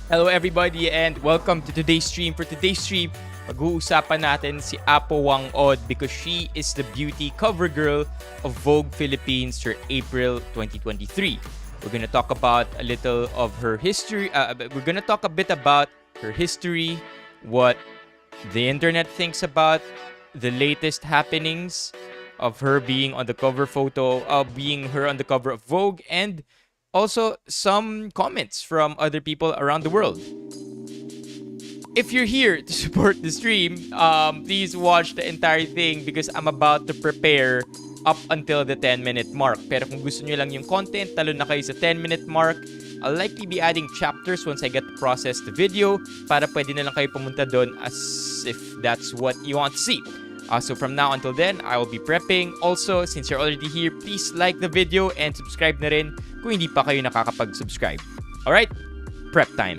Hello everybody and welcome to today's stream. For today's stream, mag-uusapan natin si Apo Whang-Od because she is the beauty cover girl of Vogue Philippines for April 2023. We're going to talk about a little of her history. We're going to talk a bit about her history, what the internet thinks about the latest happenings of her being on the cover photo, being her on the cover of Vogue, and also some comments from other people around the world. If you're here to support the stream, please watch the entire thing because I'm about to prepare up until the 10-minute mark. Pero kung gusto nyo lang yung content, talo na kayo sa 10-minute mark. I'll likely be adding chapters once I get to process the video para pwede na lang kayo pumunta doon as if that's what you want to see. So from now until then, I will be prepping. Also, since you're already here, please like the video and subscribe na rin kung hindi pa kayo nakakapag-subscribe. Alright, prep time.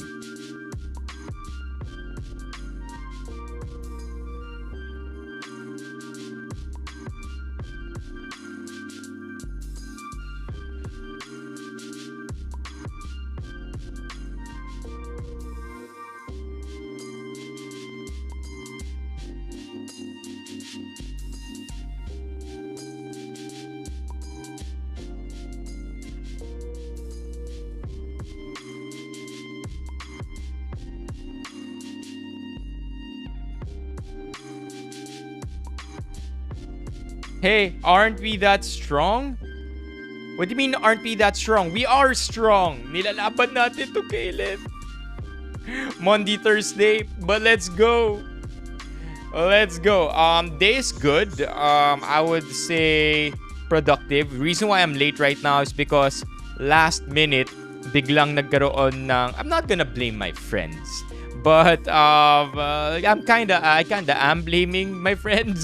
Hey, aren't we that strong? What do you mean, aren't we that strong? We are strong. Nilalaban natin to, Caleb. Monday, Thursday, but let's go. Let's go. Day is good. I would say productive. Reason why I'm late right now is because last minute, biglang nagkaroon ng... I'm not gonna blame my friends. But I kinda am blaming my friends.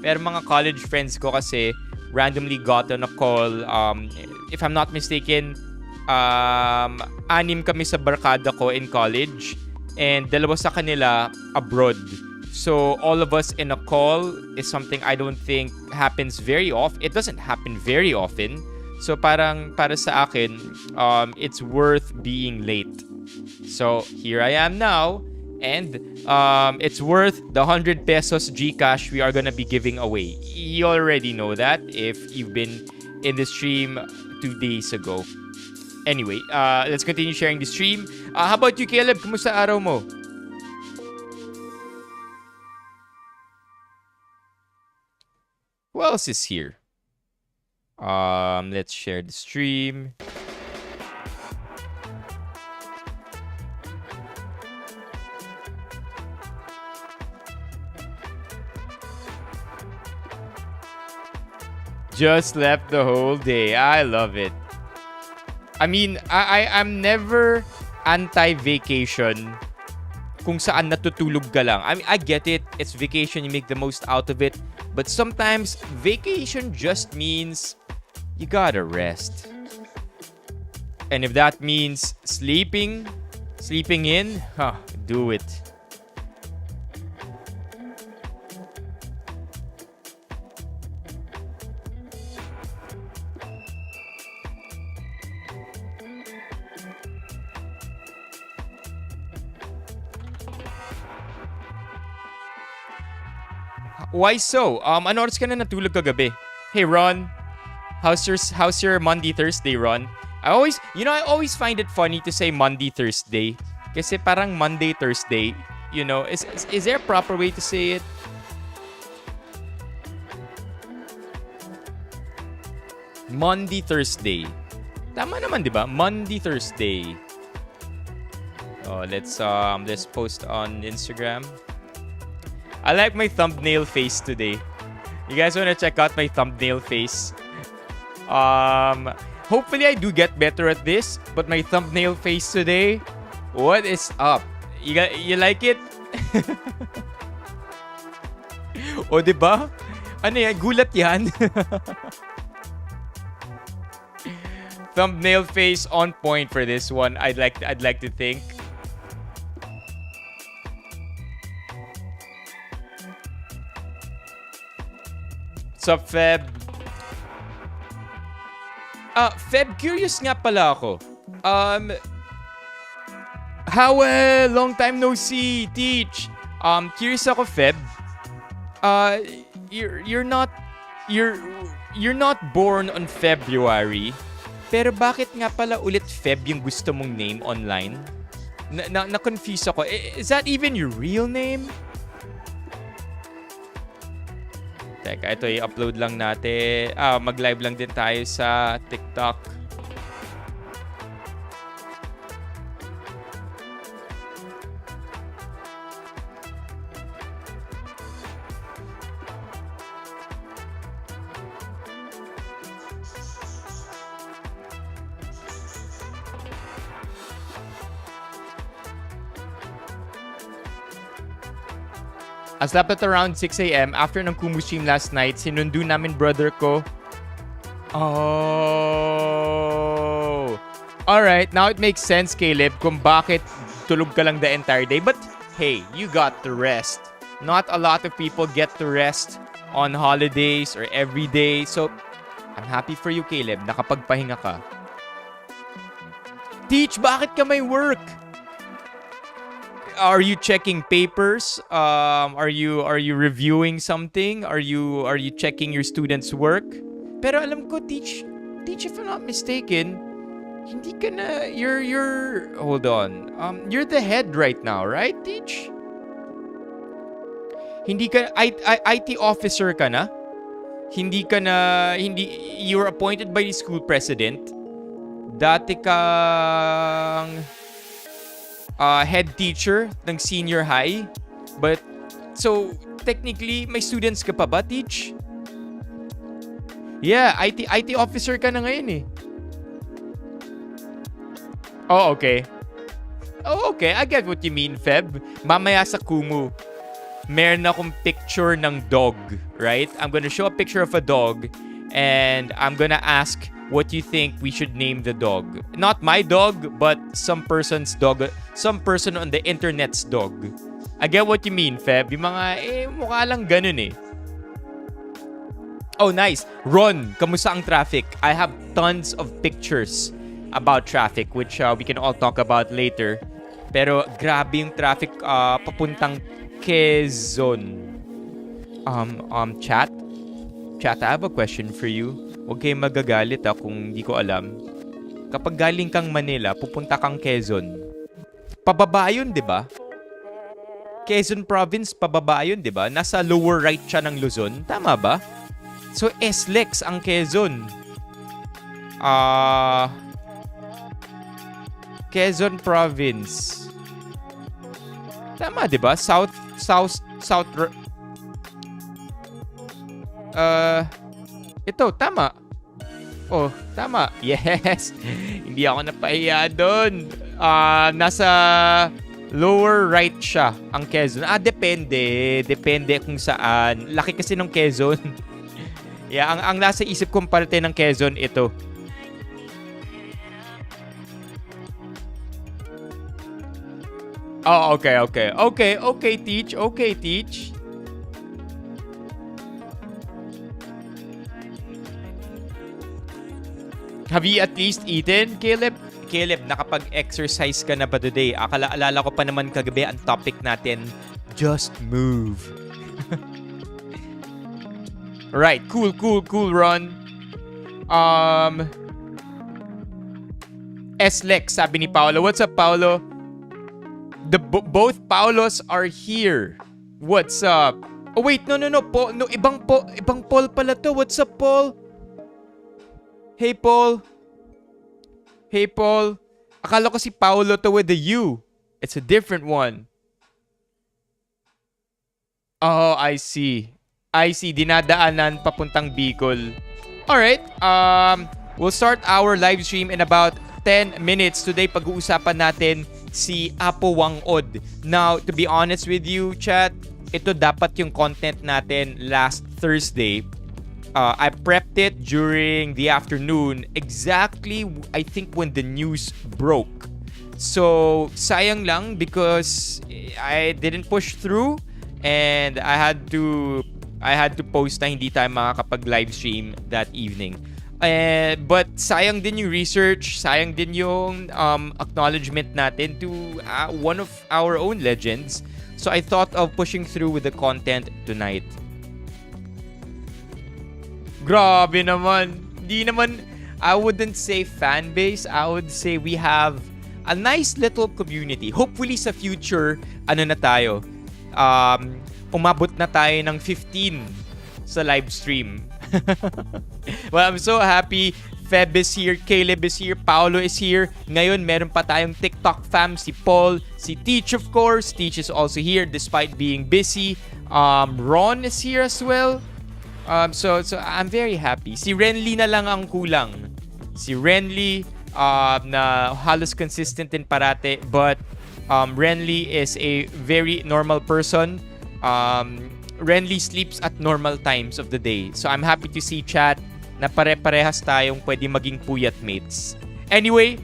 Pero mga college friends ko kasi randomly got on a call. If I'm not mistaken, 6 kami sa barkada ko in college and 2 sa kanila abroad. So all of us in a call is something I don't think happens very often. It doesn't happen very often. So parang para sa akin, it's worth being late. So here I am now, and it's worth the 100 pesos GCash we are gonna be giving away. You already know that if you've been in the stream 2 days ago. Anyway, let's continue sharing the stream. How about you, Caleb? Kumusta araw mo? Who else is here? Let's share the stream. Just left the whole day. I love it. I mean, I'm never anti-vacation kung saan natutulog ka lang. I mean, I get it. It's vacation. You make the most out of it. But sometimes, vacation just means you gotta rest. And if that means sleeping in, do it. Why so? Ano oras ka na natulog kagabi? Hey Ron, how's your Monday Thursday, Ron? I always find it funny to say Monday Thursday kasi parang Monday Thursday, you know, is there a proper way to say it? Monday Thursday. Tama naman, 'di ba? Monday Thursday. Oh, let's post on Instagram. I like my thumbnail face today. You guys want to check out my thumbnail face? Hopefully I do get better at this, but my thumbnail face today, what is up? You like it? O, diba? Ano yan? Gulat yan. Thumbnail face on point for this one. I'd like to think. What's up, Feb? Feb, curious nga pala ako. Howell, long time no see, Teach. Curious ako, Feb. You're not born on February. Pero bakit nga pala ulit Feb yung gusto mong name online? Na-confuse ako. Is that even your real name? Teka, ito i-upload lang natin. Mag-live lang din tayo sa TikTok. I slept at around 6 a.m. after ng Kumu stream last night. Sinundo namin brother ko. Oh. Alright, now it makes sense, Caleb, kung bakit tulog ka lang the entire day. But hey, you got to rest. Not a lot of people get to rest on holidays or every day. So, I'm happy for you, Caleb. Nakapagpahinga ka. Teach, bakit ka may work? Are you checking papers? Are you reviewing something? Are you checking your students' work? Pero alam ko, Teach, if I'm not mistaken, hindi ka na, you're hold on. You're the head right now, right, Teach? Hindi ka IT officer ka na? Hindi you're appointed by the school president. Dati kang head teacher ng senior high. But, so, technically, may students ka pa ba, Teach? Yeah, IT officer ka na ngayon eh. Oh, okay. Oh, okay. I get what you mean, Feb. Mamaya sa Kumu, meron akong picture ng dog, right? I'm gonna show a picture of a dog and I'm gonna ask what you think we should name the dog. Not my dog, but some person's dog. Some person on the internet's dog. I get what you mean, Feb. Yung mga, mukha lang ganun eh. Oh, nice. Ron, kamusta ang traffic? I have tons of pictures about traffic, which we can all talk about later. Pero grabe yung traffic papuntang Quezon. Chat, I have a question for you. Huwag kayong magagalit kung hindi ko alam. Kapag galing kang Manila, pupunta kang Quezon. Pababa yun, di ba? Quezon Province, pababa yun, di ba? Nasa lower right siya ng Luzon. Tama ba? So, SLEX ang Quezon. Quezon Province. Tama, di ba? South. Ito, tama. Oh, tama. Yes. Hindi ako napahiya doon. Nasa lower right siya ang Quezon. Depende. Depende kung saan. Laki kasi ng Quezon. Yeah, ang nasa isip kong parte ng Quezon, ito. Oh, okay. Okay, Teach. Have you at least eaten, Caleb? Caleb, nakapag-exercise ka na ba today? Alala ko pa naman kagabi ang topic natin, just move. Right, cool, Ron. SLEX, sabi ni Paolo. What's up, Paolo? Both Paulos are here. What's up? Oh, wait, no. Ibang Paul pala to. What's up, Paul? Hey, Paul. Akala ko si Paolo to with the U. It's a different one. Oh, I see. Dinadaanan papuntang Bicol. Alright. We'll start our live stream in about 10 minutes. Today, pag-uusapan natin si Apo Whang-Od. Now, to be honest with you, chat, ito dapat yung content natin last Thursday. I prepped it during the afternoon, exactly, I think, when the news broke. So, sayang lang because I didn't push through and I had to post na hindi tayo makakapag live stream that evening. But sayang din yung research, sayang din yung acknowledgement natin to one of our own legends. So I thought of pushing through with the content tonight. Grabe naman. Di naman, I wouldn't say fan base. I would say we have a nice little community. Hopefully sa future, ano na tayo, umabot na tayo ng 15 sa live stream. Well, I'm so happy. Feb is here, Caleb is here, Paolo is here. Ngayon, meron pa tayong TikTok fam, si Paul, si Teach of course. Teach is also here despite being busy. Ron is here as well. So I'm very happy. Si Renly na lang ang kulang. Si Renly, na halos consistent din parate, but Renly is a very normal person. Renly sleeps at normal times of the day. So I'm happy to see chat na pare-parehas tayong pwede maging puyat mates. Anyway,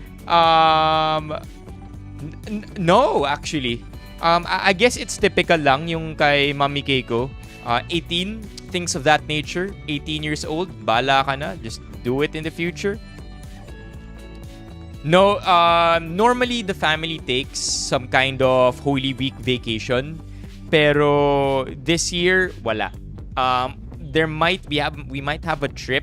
no, actually. I guess it's typical lang yung kay Mami Keiko. 18, things of that nature. 18 years old, bala ka na. Just do it in the future. No, normally the family takes some kind of Holy Week vacation. Pero this year, wala. We might have a trip,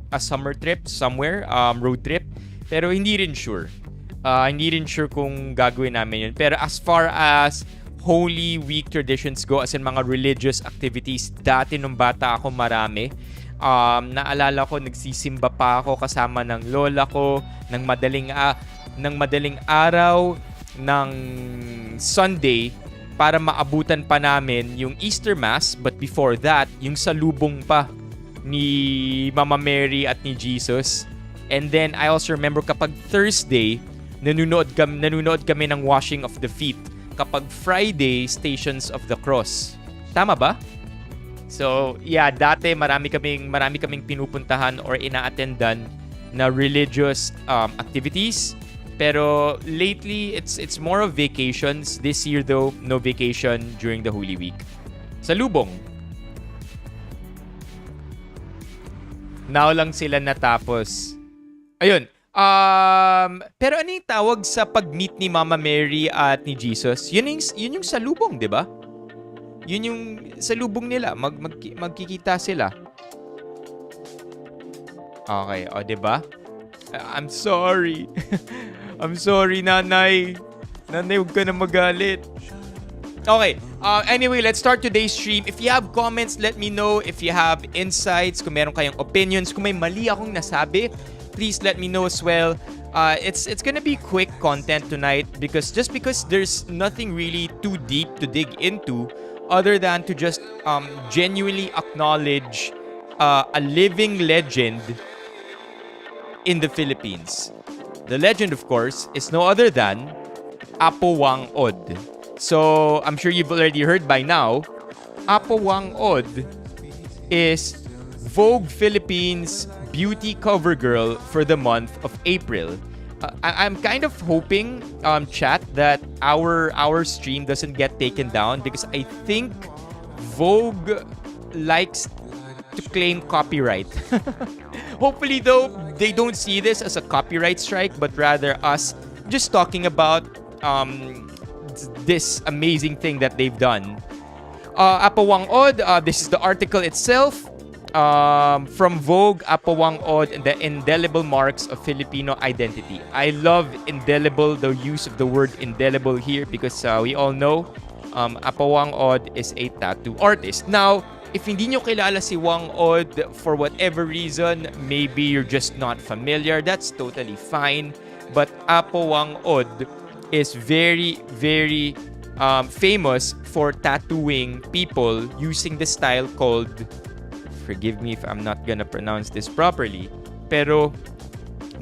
a summer trip somewhere, road trip. Pero hindi rin sure. Hindi rin sure kung gagawin namin yun. Pero as far as Holy Week traditions go, as in mga religious activities, dati nung bata ako marami. Naalala ko, nagsisimba pa ako kasama ng lola ko ng madaling araw ng Sunday para maabutan pa namin yung Easter Mass. But before that, yung salubong pa ni Mama Mary at ni Jesus. And then I also remember kapag Thursday, nanunood kami ng washing of the feet. Kapag Friday, Stations of the Cross. Tama ba? So, yeah, dati marami kaming pinupuntahan or ina-attendan na religious activities. Pero lately, it's more of vacations. This year though, no vacation during the Holy Week. Salubong. Now lang sila natapos. Ayun. Pero ano yung tawag sa pag-meet ni Mama Mary at ni Jesus? Yun yung salubong, di ba? Yun yung salubong nila. Magkikita sila. Okay, o, di ba? I'm sorry. I'm sorry, nanay. Nanay, huwag ka na magalit. Okay. Anyway, let's start today's stream. If you have comments, let me know. If you have insights, kung meron kayong opinions, kung may mali akong nasabi, please let me know as well. It's gonna be quick content tonight because there's nothing really too deep to dig into other than to just genuinely acknowledge a living legend in the Philippines. The legend, of course, is no other than Apo Whang-Od. So, I'm sure you've already heard by now, Apo Whang-Od is Vogue Philippines beauty cover girl for the month of April. I'm kind of hoping, chat, that our stream doesn't get taken down because I think Vogue likes to claim copyright. Hopefully, though, they don't see this as a copyright strike, but rather us just talking about this amazing thing that they've done. Apo Whang-Od, this is the article itself. From Vogue, Apo Whang-Od, and the indelible marks of Filipino identity. I love indelible, the use of the word indelible here, because we all know Apo Whang-Od is a tattoo artist. Now, if hindi nyo kilala si Whang-Od for whatever reason, maybe you're just not familiar, that's totally fine. But Apo Whang-Od is very, very famous for tattooing people using the style called, forgive me if I'm not gonna pronounce this properly, pero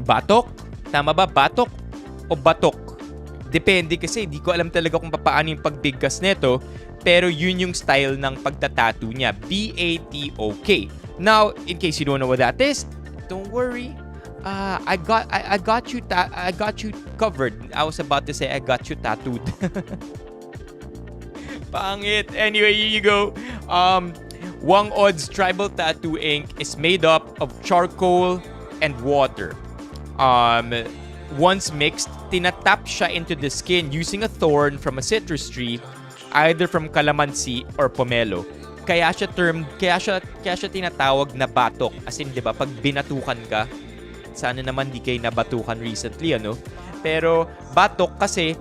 batok? Tama ba? Batok o batok? Depende kasi, di ko alam talaga kung paano yung pagbigkas nito, pero yun yung style ng pagtatattoo niya. B-A-T-O-K. Now, in case you don't know what that is, don't worry. I got you covered. I was about to say I got you tattooed. Pangit. Anyway, here you go. Whang-Od's tribal tattoo ink is made up of charcoal and water. Once mixed, tinatap siya into the skin using a thorn from a citrus tree, either from calamansi or pomelo. Kaya siya tinatawag na batok. As in, 'di ba, pag binatukan ka, sana naman di kayo nabatukan recently, ano? Pero batok kasi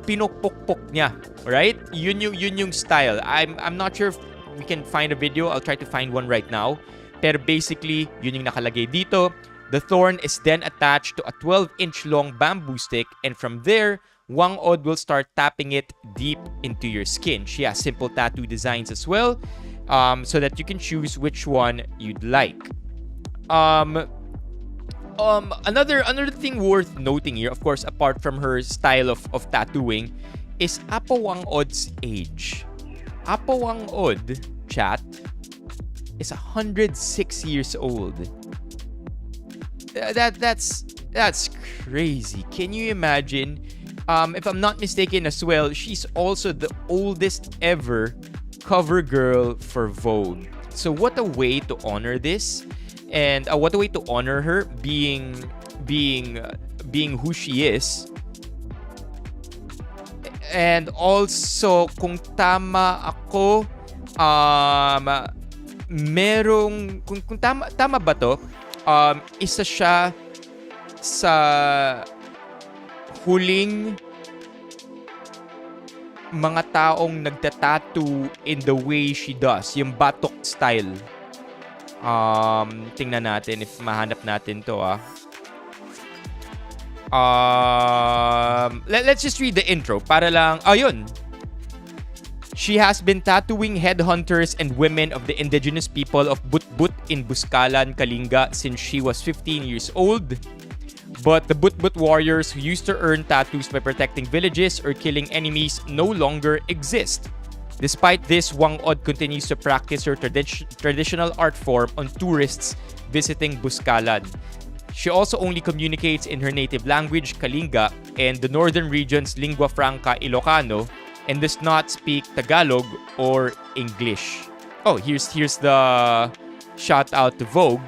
pinukpukpuk niya, right? Yun yung style. I'm not sure if we can find a video. I'll try to find one right now. Pero basically, yun yung nakalagay dito. The thorn is then attached to a 12-inch long bamboo stick, and from there, Whang-Od will start tapping it deep into your skin. She has simple tattoo designs as well, so that you can choose which one you'd like. Another thing worth noting here, of course, apart from her style of tattooing, is Apo Whang-Od's age. Apo Whang-Od, chat, is 106 years old. That's crazy. Can you imagine? If I'm not mistaken as well, she's also the oldest ever cover girl for Vogue. So what a way to honor this, and what a way to honor her being who she is. And also, kung tama ako, kung tama ba to? Isa siya sa huling mga taong nagtatattoo in the way she does, yung batok style. Tingnan natin if mahanap natin to. Let's just read the intro para lang. Ayun. She has been tattooing headhunters and women of the indigenous people of Butbut in Buscalan, Kalinga since she was 15 years old. But the Butbut warriors who used to earn tattoos by protecting villages or killing enemies no longer exist. Despite this, Whang-Od continues to practice her traditional art form on tourists visiting Buscalan. She also only communicates in her native language, Kalinga, and the northern region's lingua franca, Ilocano, and does not speak Tagalog or English. Oh, here's the shout out to Vogue.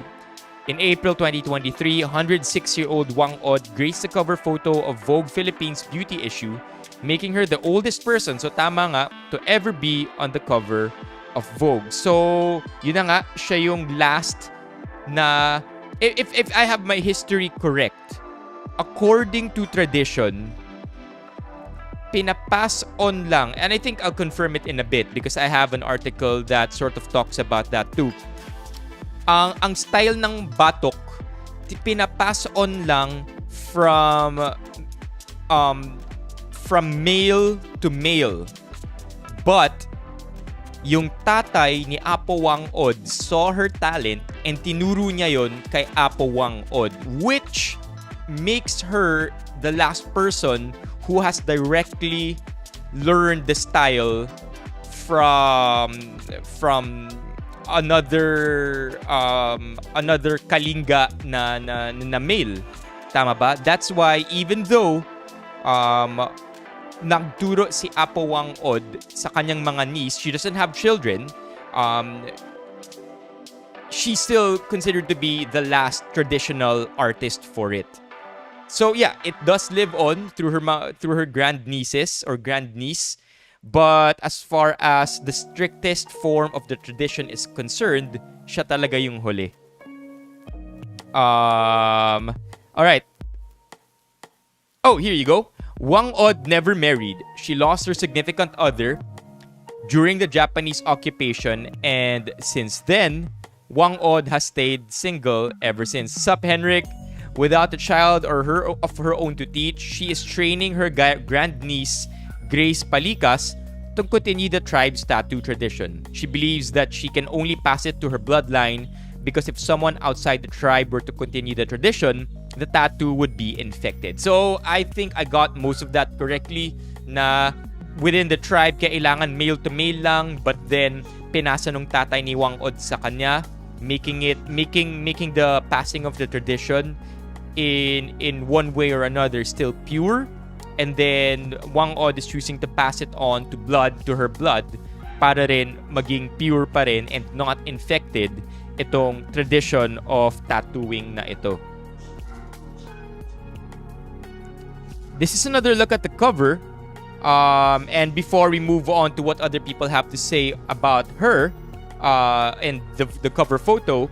In April 2023, 106-year-old Whang-Od graced the cover photo of Vogue Philippines beauty issue, making her the oldest person, so tama nga, to ever be on the cover of Vogue. So, yun na nga, siya yung last na, if I have my history correct, according to tradition, pinapass on lang, and I think I'll confirm it in a bit because I have an article that sort of talks about that too. Ang style ng batok, pinapass on lang from male to male. But yung tatay ni Apo Whang-Od saw her talent and tinuro niya yon kay Apo Whang-Od, which makes her the last person who has directly learned the style from another Kalinga na male. Tama ba? That's why even though nagturo si Apo Whang-Od sa kanyang mga niece, she doesn't have children, she's still considered to be the last traditional artist for it. So yeah, it does live on through her grandnieces or grandniece. But as far as the strictest form of the tradition is concerned, siya talaga yung huli. Alright. Oh, here you go. Whang-Od never married. She lost her significant other during the Japanese occupation, and since then, Whang-Od has stayed single ever since. Sup, Henrik? Without a child of her own to teach, she is training her grandniece, Grace Palicas, to continue the tribe's tattoo tradition. She believes that she can only pass it to her bloodline because if someone outside the tribe were to continue the tradition, the tattoo would be infected. So, I think I got most of that correctly, na within the tribe, kailangan male to male lang, but then pinasa nung tatay ni Whang-Od sa kanya, making the passing of the tradition in one way or another still pure. And then Whang-Od is choosing to pass it on to her blood para rin maging pure pa rin and not infected itong tradition of tattooing na ito. This is another look at the cover. And before we move on to what other people have to say about her and the cover photo,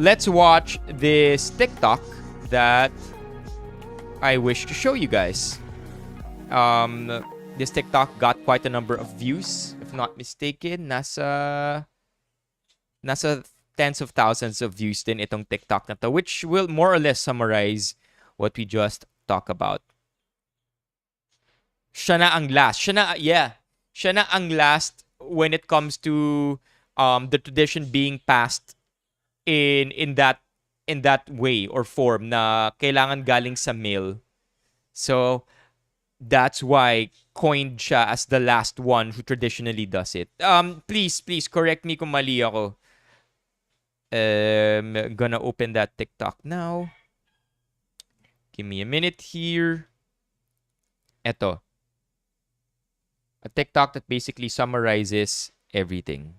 let's watch this TikTok that I wish to show you guys. This TikTok got quite a number of views, if not mistaken. Nasa tens of thousands of views din itong TikTok na to, which will more or less summarize what we just talked about. Siya na ang last. Siya na ang last when it comes to the tradition being passed in that way or form na kailangan galing sa male. So that's why coined siya as the last one who traditionally does it. Please correct me kung mali ako. Gonna open that TikTok now. Give me a minute here. Eto. A TikTok that basically summarizes everything.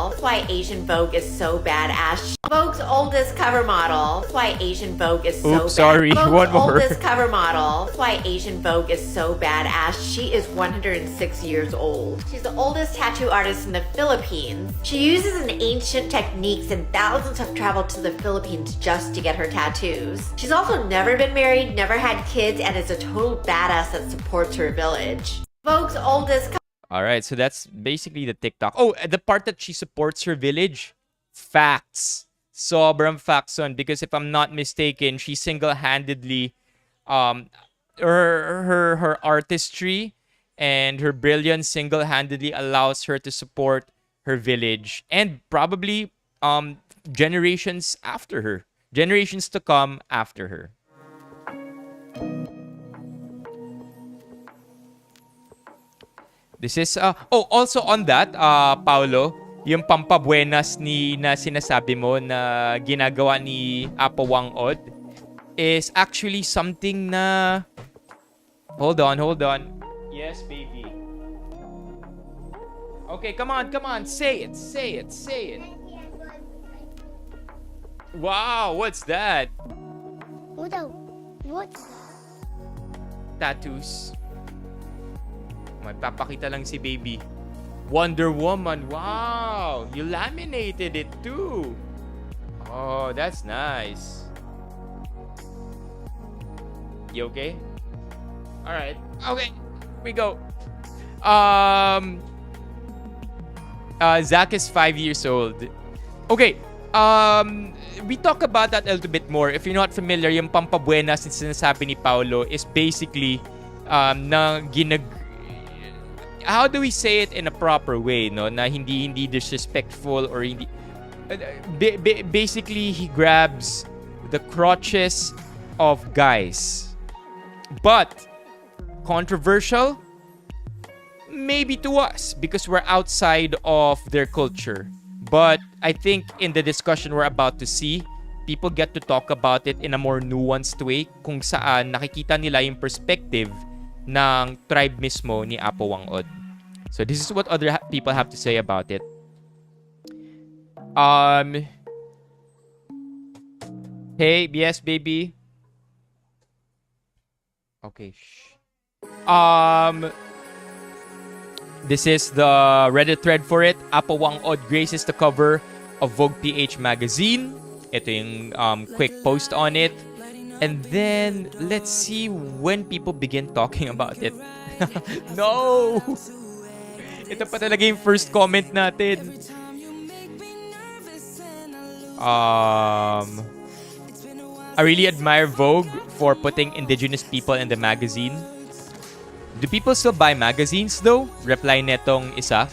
That's why Asian Vogue is so badass. Vogue's oldest cover model. That's why Asian Vogue is so sorry. Vogue's One more. oldest cover model. That's why Asian Vogue is so badass. She is 106 years old. She's the oldest tattoo artist in the Philippines. She uses an ancient techniques and thousands have traveled to the Philippines just to get her tattoos. She's also never been married, never had kids, and is a total badass that supports her village. Vogue's oldest All right, so that's basically the TikTok. Oh, the part that she supports her village. Facts. Sobrang facts on, because if I'm not mistaken, she single-handedly her artistry and her brilliance single-handedly allows her to support her village and probably generations after her. Generations to come after her. This is also on that, Paolo, yung pampabuenas na sinasabi mo na ginagawa ni Apo Whang-Od is actually something na Hold on. Yes, baby. Okay, come on. Say it. Wow, what's that? What? Tattoos. May papakita lang si baby. Wonder Woman. Wow! You laminated it too. Oh, that's nice. You okay? Alright. Okay. We go. Zach is 5 years old. Okay. We talk about that a little bit more. If you're not familiar, yung pampabuenas na sinasabi ni Paolo is basically how do we say it in a proper way, no? Na hindi disrespectful or hindi basically he grabs the crotches of guys. But controversial maybe to us because we're outside of their culture. But I think in the discussion we're about to see, people get to talk about it in a more nuanced way kung saan nakikita nila yung perspective ng tribe mismo ni Apo Whang-Od. So this is what other people have to say about it. Hey, yes, baby. Okay. This is the Reddit thread for it. Apo Whang-Od graces the cover of Vogue PH magazine. Ito yung quick post on it. And then, let's see when people begin talking about it. No! Ito pa talaga yung first comment natin. I really admire Vogue for putting indigenous people in the magazine. Do people still buy magazines though? Reply netong isa.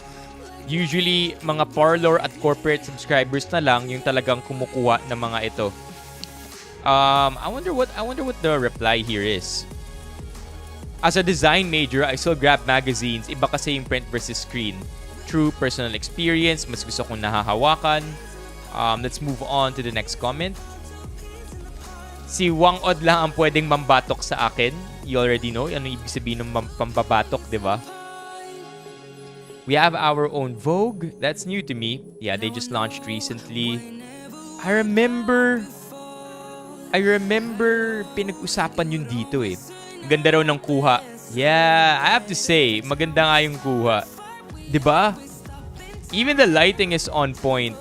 Usually, mga parlor at corporate subscribers na lang yung talagang kumukuha ng mga ito. I wonder what the reply here is. As a design major, I still grab magazines. Iba kasi yung print versus screen. True personal experience. Mas gusto kong nahahawakan. Let's move on to the next comment. Si Whang-Od lang ang pwedeng mambatok sa akin. You already know ano ibig sabihin ng pambabatok, di ba? We have our own Vogue. That's new to me. Yeah, they just launched recently. I remember pinag-usapan yun dito eh. Ganda raw ng kuha. Yeah, I have to say, maganda nga yung kuha. 'Di ba? Even the lighting is on point.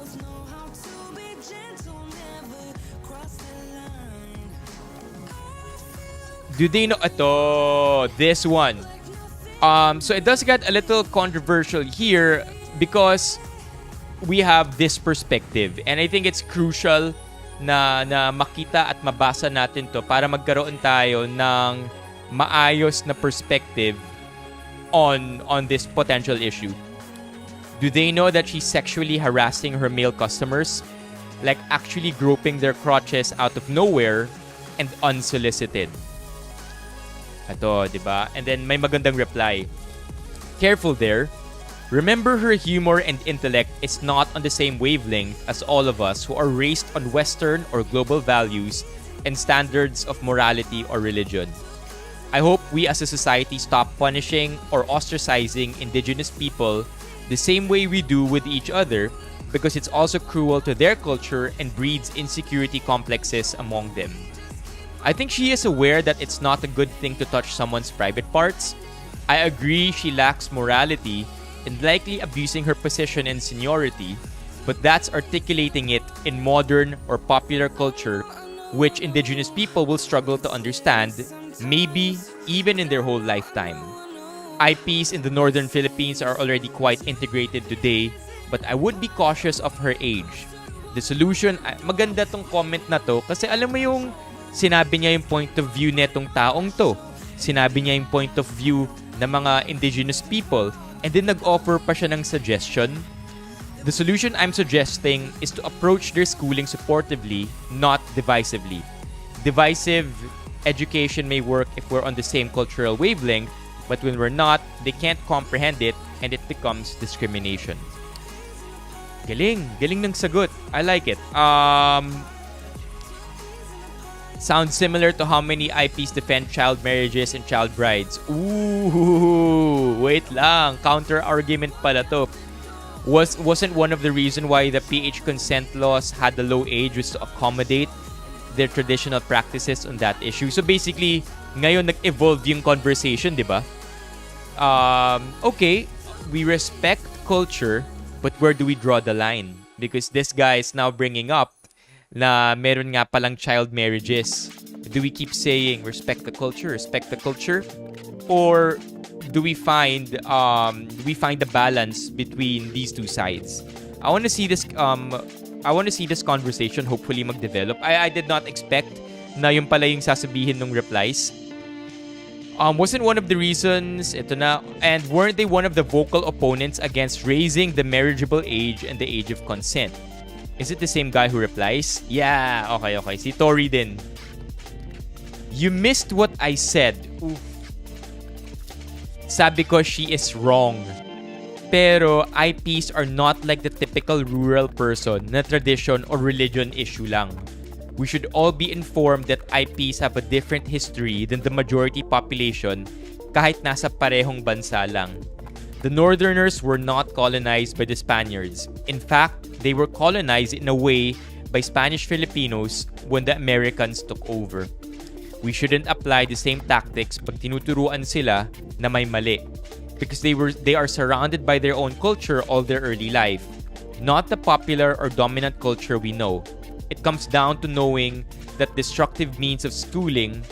Do they know ito? This one. So it does get a little controversial here because we have this perspective. And I think it's crucial na makita at mabasa natin to para magkaroon tayo ng maayos na perspective on this potential issue. Do they know that she's sexually harassing her male customers? Like actually groping their crotches out of nowhere and unsolicited. Ito, di ba? And then may magandang reply. Careful there. Remember, her humor and intellect is not on the same wavelength as all of us who are raised on Western or global values and standards of morality or religion. I hope we as a society stop punishing or ostracizing indigenous people the same way we do with each other because it's also cruel to their culture and breeds insecurity complexes among them. I think she is aware that it's not a good thing to touch someone's private parts. I agree she lacks morality and likely abusing her position and seniority, but that's articulating it in modern or popular culture, which indigenous people will struggle to understand, maybe even in their whole lifetime. IPs in the northern Philippines are already quite integrated today, but I would be cautious of her age. The solution, maganda tong comment na to kasi alam mo yung sinabi niya yung point of view netong taong to. Sinabi niya yung point of view ng mga indigenous people and then nag-offer pa siya ng suggestion. The solution I'm suggesting is to approach their schooling supportively, not divisively. Divisive education may work if we're on the same cultural wavelength, but when we're not, they can't comprehend it and it becomes discrimination. Galing ng sagot. I like it. Sounds similar to how many IPs defend child marriages and child brides. Ooh, wait lang. Counter argument pala to. Wasn't one of the reason why the PH consent laws had the low age was to accommodate their traditional practices on that issue. So basically, ngayon nag-evolve yung conversation, di ba? Okay, we respect culture, but where do we draw the line? Because this guy is now bringing up na meron nga palang child marriages. Do we keep saying respect the culture, or do we find the balance between these two sides? I want to see this conversation hopefully mag-develop. I did not expect na yung pala yung sasabihin ng replies. Wasn't one of the reasons ito na, and weren't they one of the vocal opponents against raising the marriageable age and the age of consent? Is it the same guy who replies? Yeah, okay. Si Tori din. You missed what I said. Oof. Sabi ko she is wrong. Pero IPs are not like the typical rural person na tradition or religion issue lang. We should all be informed that IPs have a different history than the majority population kahit nasa parehong bansa lang. The Northerners were not colonized by the Spaniards. In fact, they were colonized in a way by Spanish Filipinos when the Americans took over. We shouldn't apply the same tactics pag tinuturuan sila na may mali because they are surrounded by their own culture all their early life, not the popular or dominant culture we know. It comes down to knowing that destructive means of schooling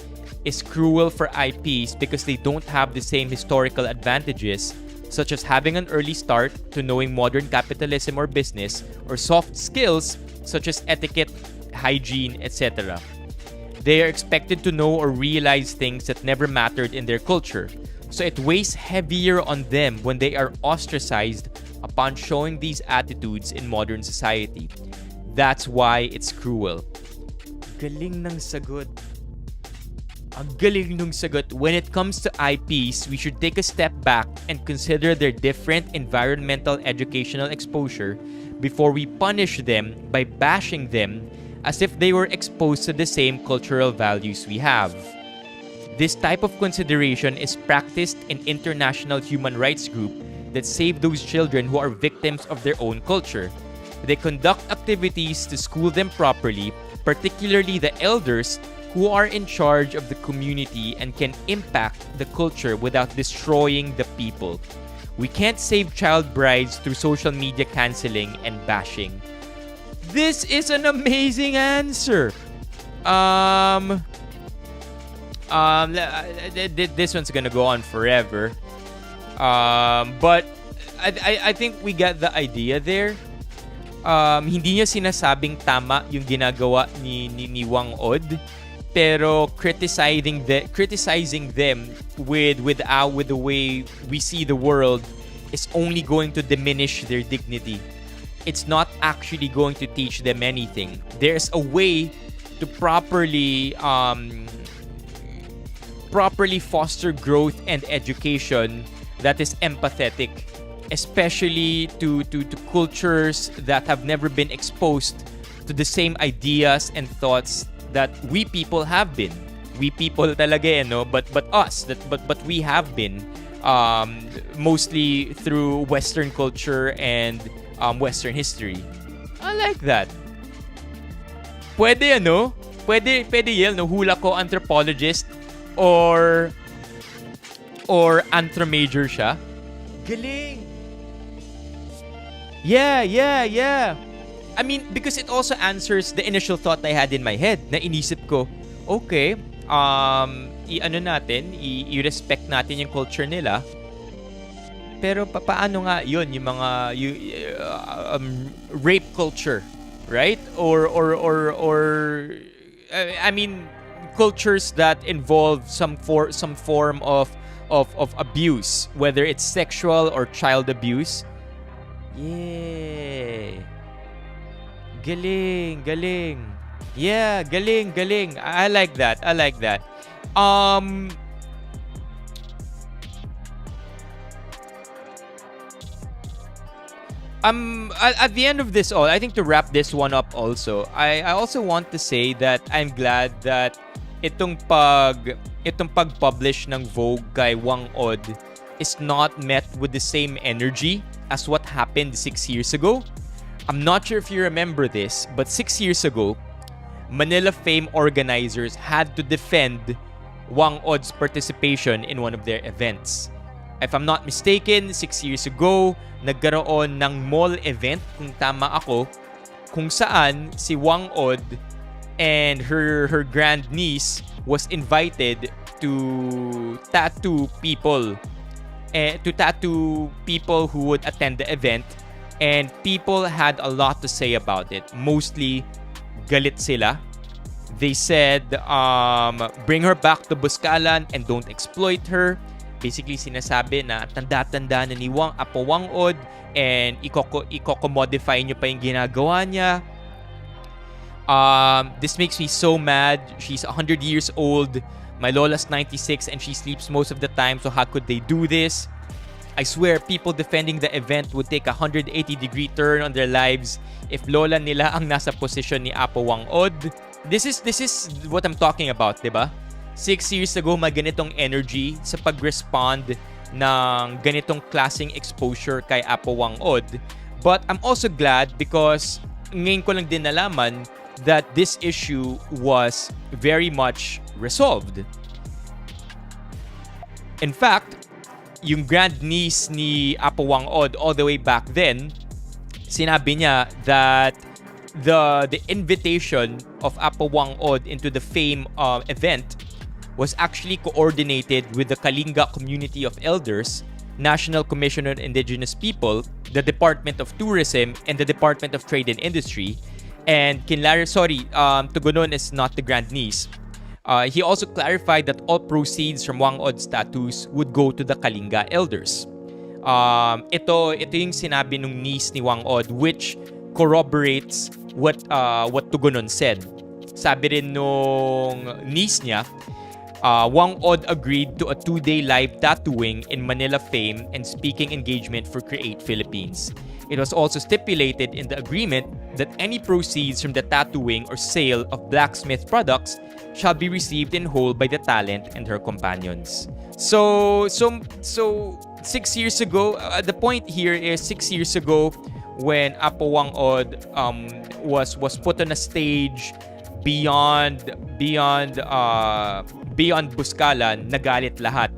is cruel for IPs because they don't have the same historical advantages such as having an early start to knowing modern capitalism or business, or soft skills such as etiquette, hygiene, etc. They are expected to know or realize things that never mattered in their culture, so it weighs heavier on them when they are ostracized upon showing these attitudes in modern society. That's why it's cruel. Galing ng sagot. Ang galing nung sagot. When it comes to IPs, we should take a step back and consider their different environmental educational exposure before we punish them by bashing them as if they were exposed to the same cultural values we have. This type of consideration is practiced in international human rights groups that save those children who are victims of their own culture. They conduct activities to school them properly, particularly the elders who are in charge of the community and can impact the culture without destroying the people. We can't save child brides through social media canceling and bashing. This is an amazing answer. This one's gonna go on forever. But I think we get the idea there. Hindi niya sinasabing tama yung ginagawa ni Whang-Od, pero criticizing them with the way we see the world is only going to diminish their dignity. It's not actually going to teach them anything. There's a way to properly foster growth and education that is empathetic, especially to cultures that have never been exposed to the same ideas and thoughts that we people have been. We people talaga no, but we have been mostly through Western culture and Western history. I like that. Pwede Yel, no, hula ko anthropologist or anthro major siya. Galing. Yeah. I mean, because it also answers the initial thought I had in my head na inisip ko, okay, i-respect natin yung culture nila. Pero paano nga yun, yung mga rape culture, right? Or I mean, cultures that involve some form of abuse, whether it's sexual or child abuse. Yeah. Galing. Yeah, galing. I like that. At the end of this all, I think to wrap this one up also, I also want to say that I'm glad that itong pag-publish ng Vogue kay Whang-Od is not met with the same energy as what happened 6 years ago. I'm not sure if you remember this, but 6 years ago, Manila FAME organizers had to defend Whang-Od's participation in one of their events. If I'm not mistaken, 6 years ago, nagkaroon ng mall event, kung tama ako, kung saan si Whang-Od and her grandniece was invited to tattoo people who would attend the event, and people had a lot to say about it. Mostly galit sila. They said bring her back to Buscalan and don't exploit her. Basically sinasabi na tanda-tanda na ni Apo Whang-Od and i-modify nyo pa yung ginagawa niya. This makes me so mad. She's 100 years old. My lola's 96 and she sleeps most of the time, so how could they do this? I swear, people defending the event would take a 180-degree turn on their lives if lola nila ang nasa posisyon ni Apo Whang-Od. This is what I'm talking about, diba? 6 years ago, may ganitong energy sa pag-respond ng ganitong klaseng exposure kay Apo Whang-Od. But I'm also glad because ngayon ko lang din nalaman that this issue was very much resolved. In fact, yung grandniece ni Apo Whang-Od all the way back then, sinabi niya that the invitation of Apo Whang-Od into the FAME event was actually coordinated with the Kalinga Community of Elders, National Commission on Indigenous People, the Department of Tourism, and the Department of Trade and Industry. And Tugunon is not the grandniece. He also clarified that all proceeds from Whang-Od's tattoos would go to the Kalinga elders. Ito yung sinabi ng niece ni Whang-Od, which corroborates what Tugunon said. Sabi rin nung niece niya, Whang-Od agreed to a 2-day live tattooing in Manila FAME and speaking engagement for Create Philippines. It was also stipulated in the agreement that any proceeds from the tattooing or sale of blacksmith products shall be received in whole by the talent and her companions. So 6 years ago, the point here is 6 years ago when Apo Whang-Od was put on a stage beyond Buskalan, nagalit lahat.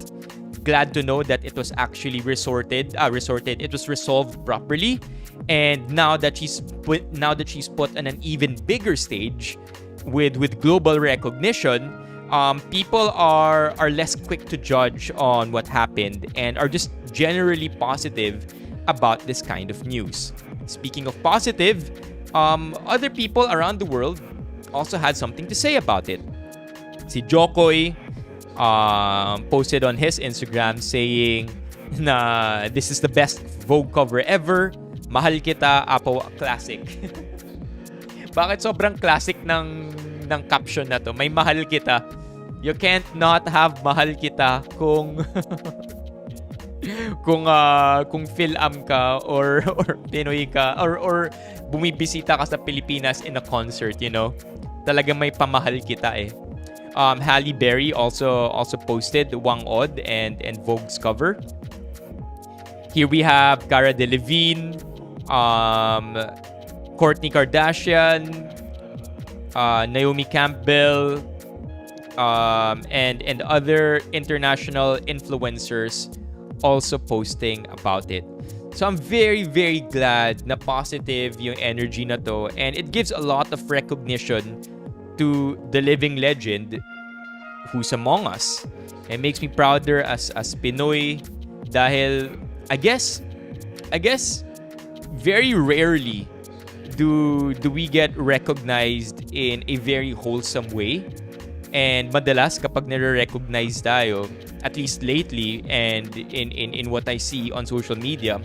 Glad to know that it was actually it was resolved properly, and now that she's put on an even bigger stage with global recognition, people are less quick to judge on what happened and are just generally positive about this kind of news. Speaking of positive, other people around the world also had something to say about it. Si Jokoy posted on his Instagram saying na this is the best Vogue cover ever. Mahal kita, Apo. Classic. Bakit sobrang classic ng caption na to? May mahal kita. You can't not have mahal kita kung kung Phil-Am ka or Pinoy ka or bumibisita ka sa Pilipinas in a concert, you know. Talaga may pamahal kita eh. Halle Berry also posted Whang-Od and Vogue's cover. Here we have Cara Delevingne, Kourtney Kardashian, Naomi Campbell, and other international influencers also posting about it. So I'm very, very glad na positive yung energy na to, and it gives a lot of recognition to the living legend who's among us. It makes me prouder as Pinoy dahil I guess very rarely do we get recognized in a very wholesome way. And madalas kapag nare-recognize tayo, at least lately and in what I see on social media,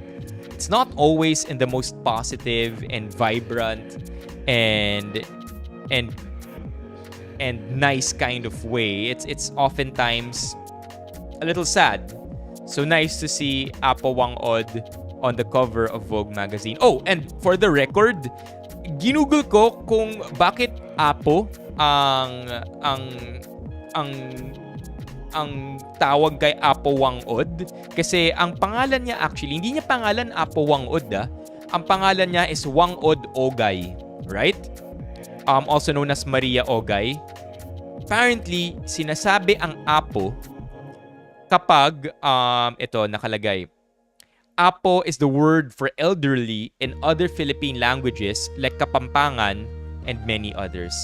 it's not always in the most positive and vibrant and nice kind of way. It's oftentimes a little sad. So nice to see Apo Whang-Od on the cover of Vogue magazine. Oh, and for the record, ginugol ko kung bakit Apo ang tawag kay Apo Whang-Od, kasi ang pangalan niya actually, hindi niya pangalan Apo Whang-Od Ang pangalan niya is Whang-Od Ogay, right? Also known as Maria Ogay. Apparently, sinasabi ang Apo kapag ito nakalagay. Apo is the word for elderly in other Philippine languages like Kapampangan and many others.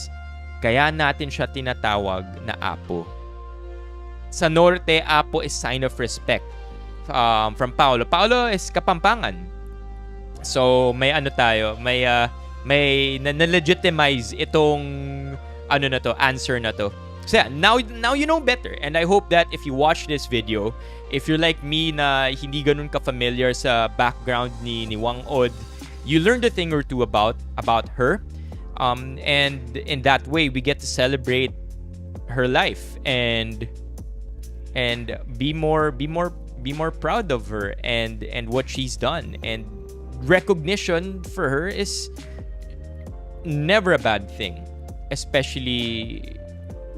Kaya natin siya tinatawag na Apo. Sa Norte, Apo is sign of respect. From Paolo. Paolo is Kapampangan. So, may ano tayo, may na-legitimize itong answer na to. So yeah, now you know better, and I hope that if you watch this video, if you're like me na hindi ganun ka-familiar sa background ni Whang-Od, you learned a thing or two about her, and in that way we get to celebrate her life and be more proud of her and what she's done. And recognition for her is never a bad thing, especially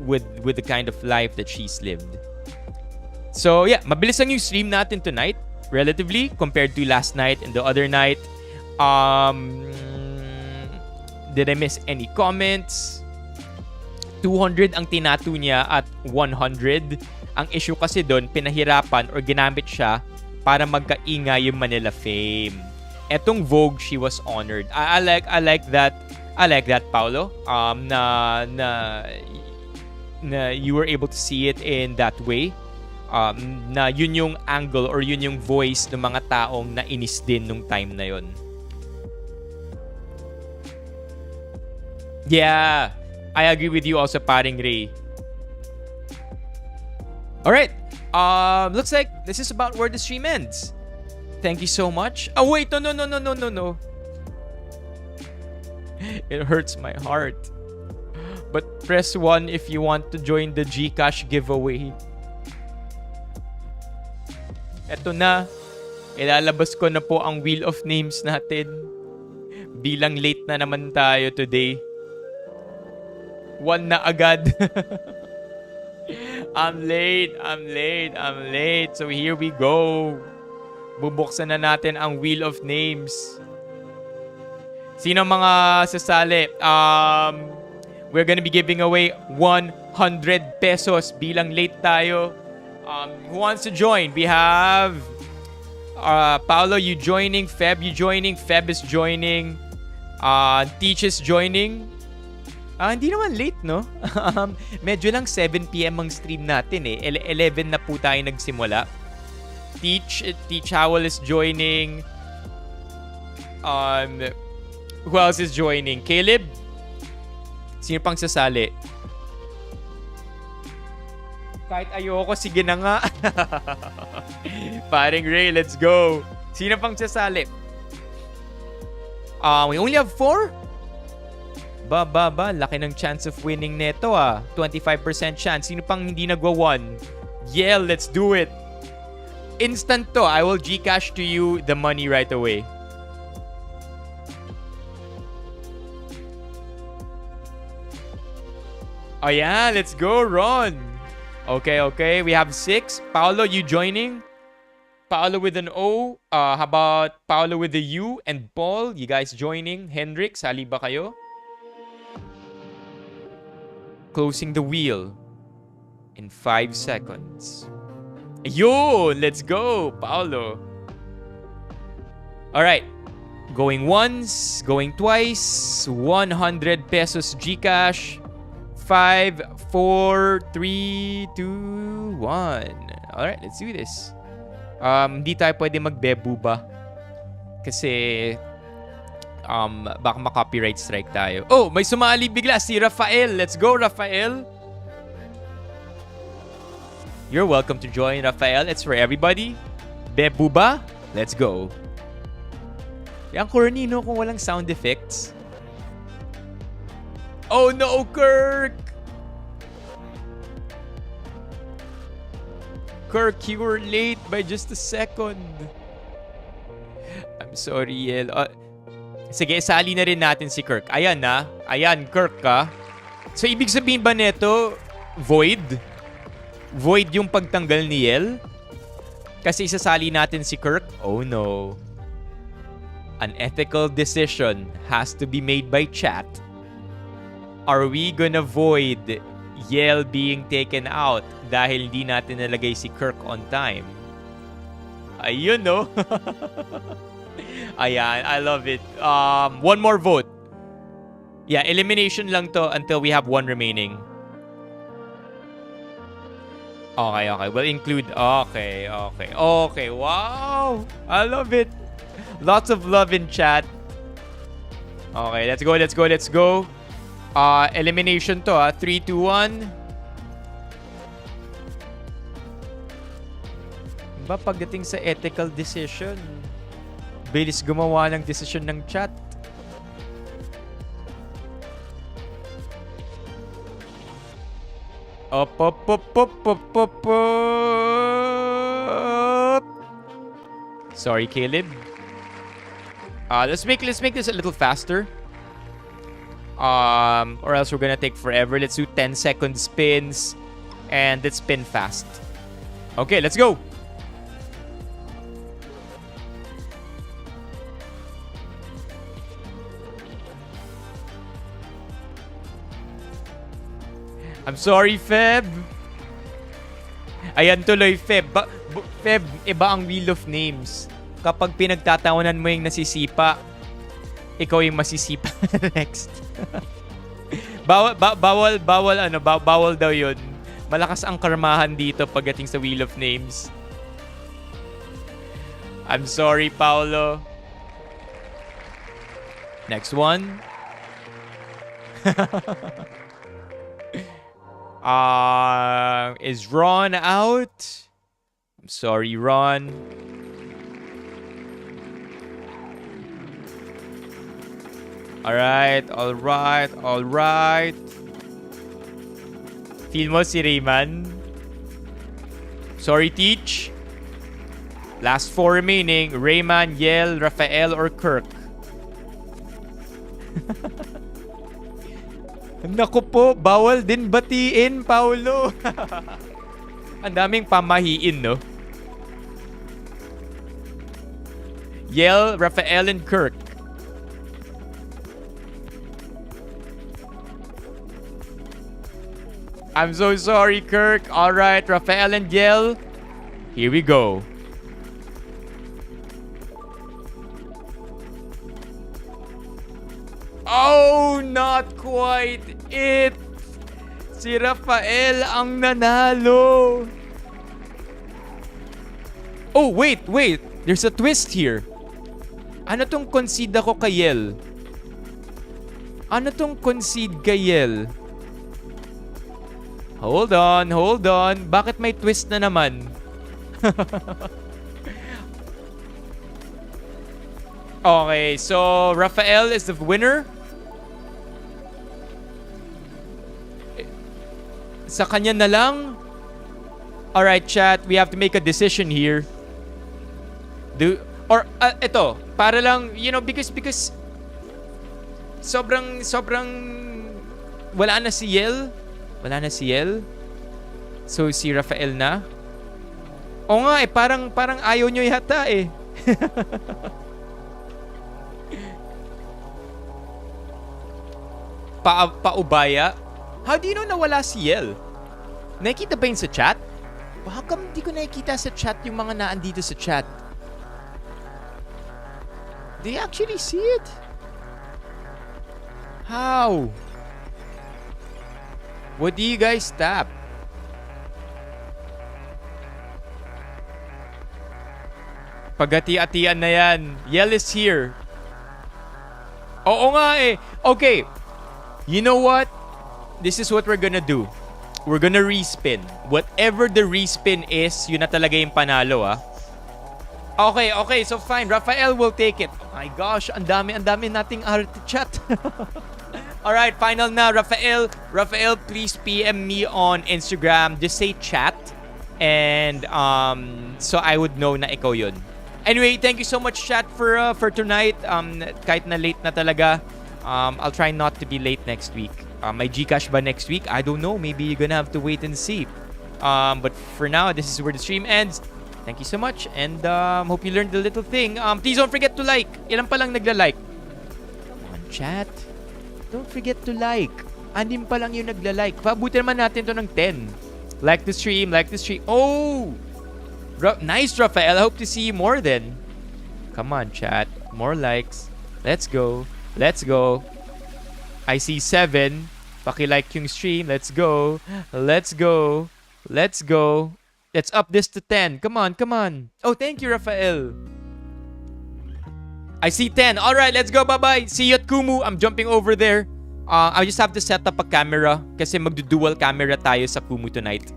with the kind of life that she's lived. So yeah, mabilis lang yung stream natin tonight relatively compared to last night and the other night. Did I miss any comments? 200 ang tinatu niya at 100. Ang issue kasi doon, pinahirapan or ginamit siya para magkainga yung Manila FAME. Etong Vogue, she was honored. I like that. I like that, Paolo. Na you were able to see it in that way. Na yun yung angle or yun yung voice ng mga taong nainis din nung time na yun. Yeah, I agree with you also, paring Ray. Alright, looks like this is about where the stream ends. Thank you so much. Oh wait, no. It hurts my heart. But press 1 if you want to join the GCash giveaway. Eto na. Ilalabas ko na po ang Wheel of Names natin. Bilang late na naman tayo today. 1 na agad. I'm late. So here we go. Bubuksan na natin ang Wheel of Names. Sino mga sasali? We're gonna be giving away 100 pesos bilang late tayo. Who wants to join? We have Paolo, you joining. Feb, you joining. Feb is joining. Teach is joining. Hindi naman late, no? Medyo lang 7 p.m. ang stream natin eh. 11 na po tayo nagsimula. Teach Howell is joining. Who else is joining? Caleb? Sino pang sasali? Kahit ayoko, sige na nga. Paring Ray, let's go. Sino pang sasali? We only have 4? Laki ng chance of winning neto 25% chance. Sino pang hindi nagwa-1? Yeah, let's do it. Instant to. I will GCash to you the money right away. Oh yeah, let's go, Ron. Okay. We have 6. Paolo, you joining? Paolo with an O. How about Paolo with a U? And Paul, you guys joining? Hendrik, sali ba kayo? Closing the wheel in 5 seconds. Yo, let's go, Paolo. Alright. Going once, going twice. 100 pesos GCash. 5, 4, 3, 2, 1. Alright, let's do this. Hindi tayo pwede magbebu ba? Kasi baka ma-copyright strike tayo. Oh, may sumali bigla si Rafael. Let's go, Rafael. You're welcome to join, Rafael. It's for everybody. Bebu ba? Let's go. Yang corny, no, kung walang sound effects. Oh no, Kirk! Kirk, you were late by just a second. I'm sorry, Yel. Sige, sali na rin natin si Kirk. Ayan na. Ayan, Kirk ka. So, ibig sabihin ba neto, void? Void yung pagtanggal ni Yel? Kasi isasali natin si Kirk? Oh no. An ethical decision has to be made by chat. Are we gonna void Yel being taken out dahil hindi natin nalagay si Kirk on time? Ayun, no? Ayan, I love it. One more vote. Yeah, elimination lang to until we have 1 remaining. Okay. We'll include... Okay. Wow! I love it. Lots of love in chat. Okay, let's go. Elimination to 3, 2, 1. Ba, pagdating sa ethical decision, bilis gumawa ng decision ng chat. Up. Sorry, Caleb. Let's make this a little faster. Or else we're gonna take forever. Let's do 10-second spins. And let's spin fast. Okay, let's go. I'm sorry, Feb. Ayan tuloy, Feb. Feb, iba ang Wheel of Names. Kapag pinagtatawanan mo yung nasisipa, ikaw yung masisipa next. Bawal daw yun. Malakas ang karmahan dito pagdating sa Wheel of Names. I'm sorry, Paolo. Next one. Is Ron out? I'm sorry, Ron. All right. Feel mo si Rayman? Sorry, Teach. Last 4 remaining. Rayman, Yel, Rafael, or Kirk. Naku po, bawal din batiin, Paulo. Ang daming pamahiin, no? Yel, Rafael, and Kirk. I'm so sorry, Kirk. Alright, Rafael and Yel. Here we go. Oh, not quite it. Si Rafael ang nanalo. Oh, wait. There's a twist here. Ano tong concede ako kay Yel? Ano tong concede kay Yel? Hold on. Bakit may twist na naman? Okay, so Rafael is the winner. Sa kanya na lang. Alright, chat. We have to make a decision here. Ito, para lang, because sobrang wala na si Yel. So, si Rafael na. Oo nga parang ayaw nyo yata eh. Paubaya. How do you know na wala si Yel? Nakikita ba yun sa chat? How come hindi ko nakikita sa chat yung mga naandito sa chat? Do you actually see it? How? What do you guys tap? Pagati-atian na yan. Yel is here. Oo nga eh. Okay. You know what? This is what we're gonna do. We're gonna respin. Whatever the respin is, yun na talaga yung panalo, ah. Okay. So fine. Rafael will take it. Oh my gosh. Ang dami nating art chat. Alright, final na. Rafael, please PM me on Instagram. Just say chat. And, so I would know na ikaw yun. Anyway, thank you so much, chat, for tonight. Kahit na late na talaga. I'll try not to be late next week. May GCash ba next week? I don't know. Maybe you're gonna have to wait and see. But for now, this is where the stream ends. Thank you so much. And hope you learned the little thing. Please don't forget to like. Ilan pa lang nagla-like? Come on, chat. Don't forget to like. Anim pa lang yung nagla-like. Pabuti naman natin to ng 10. Like the stream. Oh! Nice, Rafael. I hope to see you more then. Come on, chat. More likes. Let's go. I see 7. Paki-like yung stream. Let's go. Let's up this to 10. Come on. Oh, thank you, Rafael. I see 10. Alright, let's go. Bye-bye. See you at Kumu. I'm jumping over there. I just have to set up a camera kasi magdu-dual camera tayo sa Kumu tonight.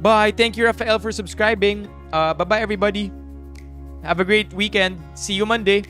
Bye. Thank you, Rafael, for subscribing. Bye-bye, everybody. Have a great weekend. See you Monday.